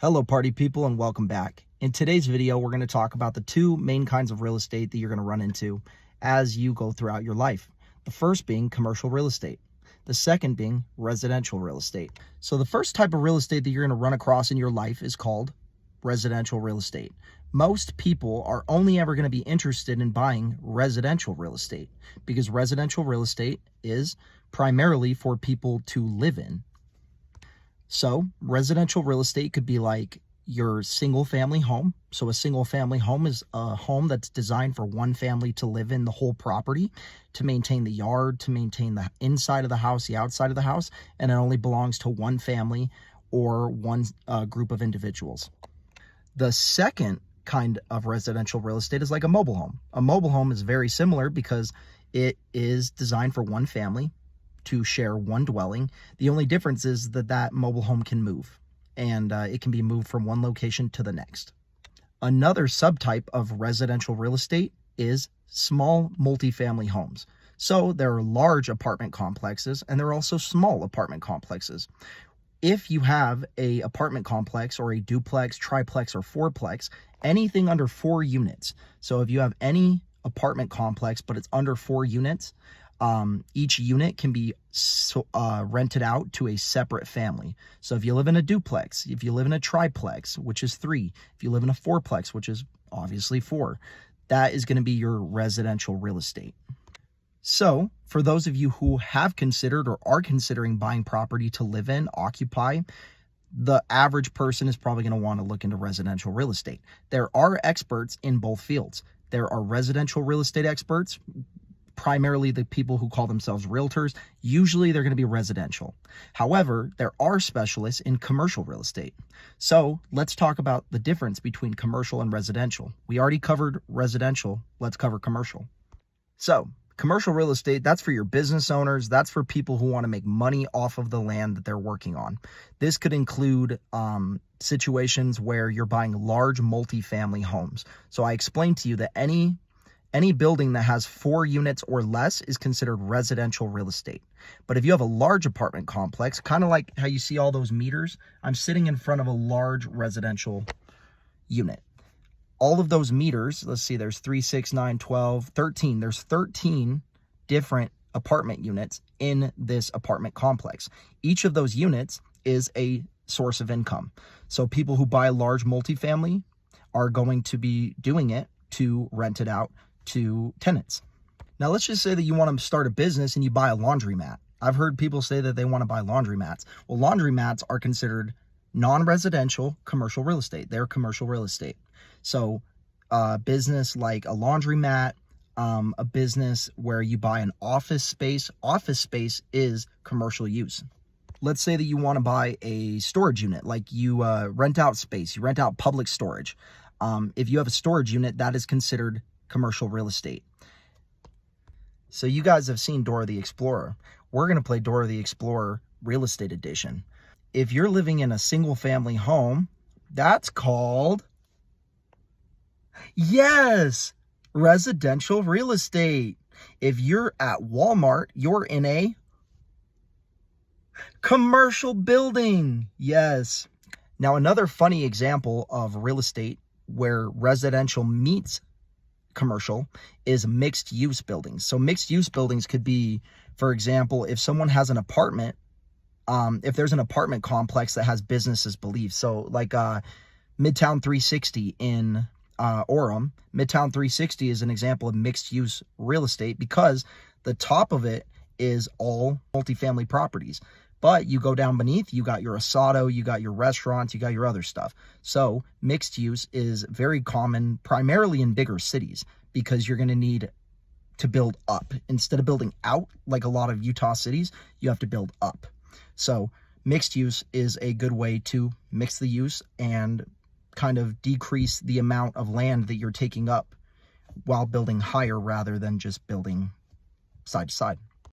Hello party people and welcome back. In today's video, we're going to talk about the two main kinds of real estate that you're going to run into as you go throughout your life. The first being commercial real estate. The second being residential real estate. So the first type of real estate that you're going to run across in your life is called residential real estate. Most people are only ever going to be interested in buying residential real estate because residential real estate is primarily for people to live in. So residential real estate could be like your single family home. So a single family home is a home that's designed for one family to live in the whole property, to maintain the yard, to maintain the inside of the house, the outside of the house, and it only belongs to one family or one group of individuals. The second kind of residential real estate is like a mobile home. A mobile home is very similar because it is designed for one family to share one dwelling. The only difference is that mobile home can move, and it can be moved from one location to the next. Another subtype of residential real estate is small multifamily homes. So there are large apartment complexes and there are also small apartment complexes. If you have a apartment complex or a duplex, triplex, or fourplex, anything under 4 units. So if you have any apartment complex but it's under 4 units, each unit can be rented out to a separate family. So if you live in a duplex, if you live in a triplex, which is 3, if you live in a fourplex, which is obviously 4, that is going to be your residential real estate. So for those of you who have considered or are considering buying property to live in, occupy, the average person is probably going to want to look into residential real estate. There are experts in both fields. There are residential real estate experts, primarily the people who call themselves realtors. Usually they're going to be residential. However, there are specialists in commercial real estate. So let's talk about the difference between commercial and residential. We already covered residential. Let's cover commercial. So commercial real estate, that's for your business owners. That's for people who want to make money off of the land that they're working on. This could include situations where you're buying large multifamily homes. So I explained to you that any building that has 4 units or less is considered residential real estate. But if you have a large apartment complex, kind of like how you see all those meters, I'm sitting in front of a large residential unit. All of those meters, let's see, there's 3, 6, 9, 12, 13. There's 13 different apartment units in this apartment complex. Each of those units is a source of income. So people who buy a large multifamily are going to be doing it to rent it out to tenants. Now, let's just say that you want to start a business and you buy a laundromat. I've heard people say that they want to buy laundromats. Well, laundromats are considered non-residential commercial real estate. They're commercial real estate. So a business like a laundromat, a business where you buy an office space is commercial use. Let's say that you want to buy a storage unit, like you rent out space, you rent out public storage. If you have a storage unit, that is considered commercial real estate. So you guys have seen Dora the Explorer. We're going to play Dora the Explorer Real Estate Edition. If you're living in a single family home, that's called, yes, residential real estate. If you're at Walmart, you're in a commercial building. Yes. Now, another funny example of real estate where residential meets commercial is mixed use buildings. So mixed use buildings could be, for example, if someone has an apartment, if there's an apartment complex that has businesses believe. So like Midtown 360 in Orem, Midtown 360 is an example of mixed use real estate because the top of it is all multifamily properties. But you go down beneath, you got your Asado, you got your restaurants, you got your other stuff. So mixed use is very common, primarily in bigger cities, because you're going to need to build up. Instead of building out like a lot of Utah cities, you have to build up. So mixed use is a good way to mix the use and kind of decrease the amount of land that you're taking up while building higher rather than just building side to side.